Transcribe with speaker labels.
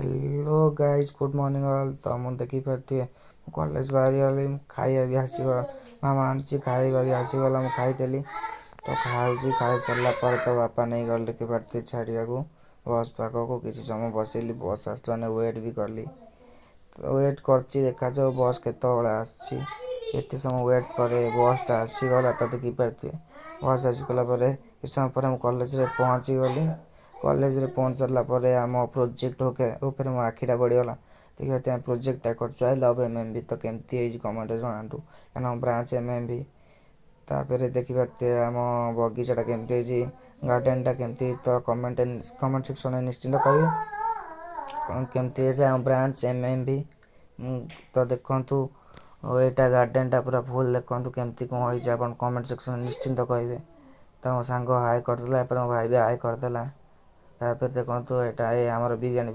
Speaker 1: Hello guys, good morning all. तो मुझे देखिपे college बाहरी गली खाଇବା भी आसीगला। मामा आनी खाଇବା भी आसीगला, मुझे खाईदेली। तो खाई सारा पर तो बापा नहीं गले देखिपे छाड़ा बस पाखक किसी समय बसिली। बस आसने वेट भी कली, तो वेट कर देखा जाओ बस केत समय वेट करे बसटा आसीगला। तो देखिपे बस आसीगला किछ समय पर कॉलेज रे पहुँची गली। कॉलेज रे पहुँच सारा पर आम प्रोजेक्ट उपर मो आखिटा पड़गला। देखिए प्रोजेक्टा कर आई लव एमएमबी। तो केमती कमेंट जनातु क्या ब्रांच एमएमबी। तापर देखिपे आम बगीचा केमती गार्डेनटा केमती। तो कमेंट सेक्शन में निश्चिंत कहे केमती ब्रांच एमएमबी। तो देखु यहाँ गार्डेनटा पूरा फुल देखु केमती कौन होती आप कमेंट सेक्शन में निश्चिंत कहे। तो मो सांग हाई करदेला, मो भाई भी हाई करदेला। तापर देखु यहाँ आमर विज्ञान